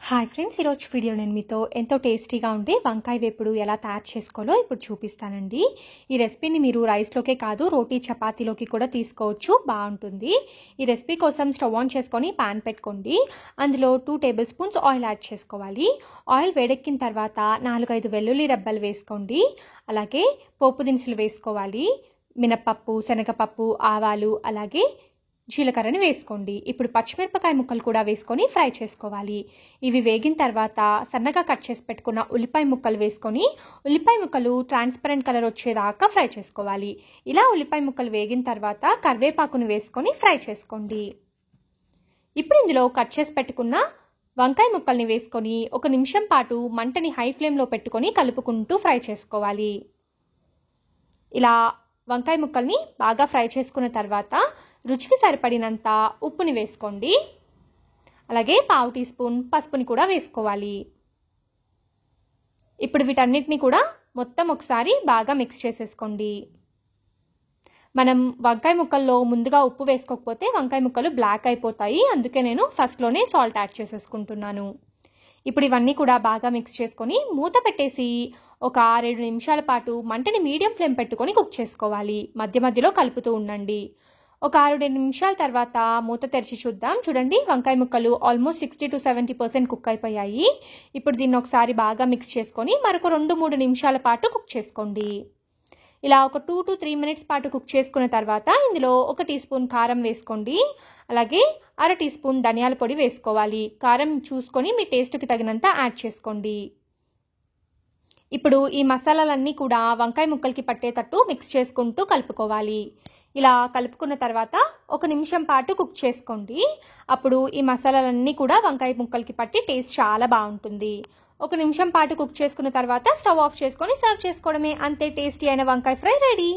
Hi friends, ఈరోజు video నేను మీతో ఎంతో టేస్టీగా ఉండే వంకాయ వేపుడు ఎలా తయారు చేసుకోవాలో ఇప్పుడు చూపిస్తానండి. ఈ రెసిపీని మీరు రైస్లోకే కాదు రోటీ చపాతీలోకి కూడా తీసుకోవచ్చు, బాగుంటుంది. ఈ రెసిపీ కోసం స్టవ్ ఆన్ చేసుకొని పాన్ పెట్టుకోండి. అందులో 2 టేబుల్ స్పూన్స్ ఆయిల్ యాడ్ చేసుకోవాలి. ఆయిల్ వేడెక్కిన తర్వాత 4-5 వెల్లుల్లి రెబ్బలు వేసుకోండి. అలాగే పోపు దినుసులు వేసుకోవాలి. మినప్పప్పు, శనగపప్పు, ఆవాలు, అలాగే జీలకర్రని వేసుకోండి. ఇప్పుడు పచ్చిమిరపకాయ ముక్కలు కూడా వేసుకొని ఫ్రై చేసుకోవాలి. ఇవి వేగిన తర్వాత సన్నగా కట్ చేసి పెట్టుకున్న ఉల్లిపాయ ముక్కలు వేసుకొని ఉల్లిపాయ ముక్కలు ట్రాన్స్పరెంట్ కలర్ వచ్చేదాకా ఫ్రై చేసుకోవాలి. ఇలా ఉల్లిపాయ ముక్కలు వేగిన తర్వాత కరివేపాకును వేసుకొని ఫ్రై చేసుకోండి. ఇప్పుడు ఇందులో కట్ చేసి పెట్టుకున్న వంకాయ ముక్కల్ని వేసుకొని 1 నిమిషం పాటు మంటని హై ఫ్లేమ్లో పెట్టుకొని కలుపుకుంటూ ఫ్రై చేసుకోవాలి. ఇలా వంకాయ ముక్కల్ని బాగా ఫ్రై చేసుకున్న తర్వాత రుచికి సరిపడినంత ఉప్పుని వేసుకోండి. అలాగే 1/2 టీ స్పూన్ పసుపుని కూడా వేసుకోవాలి. ఇప్పుడు వీటన్నిటిని కూడా మొత్తం ఒకసారి బాగా మిక్స్ చేసేసుకోండి. మనం వంకాయ ముక్కల్లో ముందుగా ఉప్పు వేసుకోకపోతే వంకాయ ముక్కలు బ్లాక్ అయిపోతాయి, అందుకే నేను ఫస్ట్లోనే సాల్ట్ యాడ్ చేసేసుకుంటున్నాను. ఇప్పుడు ఇవన్నీ కూడా బాగా మిక్స్ చేసుకొని మూత పెట్టేసి ఒక 6-7 నిమిషాల పాటు మంటని మీడియం ఫ్లేమ్ పెట్టుకొని కుక్ చేసుకోవాలి. మధ్య మధ్యలో కలుపుతూ ఉండండి. ఒక 6-7 నిమిషాల తర్వాత మూత తెరిచి చూద్దాం. చూడండి, వంకాయ ముక్కలు ఆల్మోస్ట్ 60-70% కుక్ అయిపోయాయి. ఇప్పుడు దీన్ని ఒకసారి బాగా మిక్స్ చేసుకొని మరొక 2-3 నిమిషాల పాటు కుక్ చేసుకోండి. ఇలా ఒక 2-3 మినిట్స్ పాటు కుక్ చేసుకున్న తర్వాత ఇందులో 1 టీ స్పూన్ కారం వేసుకోండి. అలాగే 1/2 టీ స్పూన్ ధనియాల పొడి వేసుకోవాలి. కారం చూసుకొని మీ టేస్ట్కి తగినంత యాడ్ చేసుకోండి. ఇప్పుడు ఈ మసాలాలన్నీ కూడా వంకాయ ముక్కలకి పట్టేటట్టు మిక్స్ చేసుకుంటూ కలుపుకోవాలి. ఇలా కలుపుకున్న తర్వాత 1 నిమిషం పాటు కుక్ చేసుకోండి. అప్పుడు ఈ మసాలాలన్నీ కూడా వంకాయ ముక్కలకి పట్టి టేస్ట్ చాలా బాగుంటుంది. 1 నిమిషం పాటు కుక్ చేసుకున్న తర్వాత స్టవ్ ఆఫ్ చేసుకొని సర్వ్ చేసుకోవడమే. అంతే, టేస్టీ అయిన వంకాయ ఫ్రై రెడీ.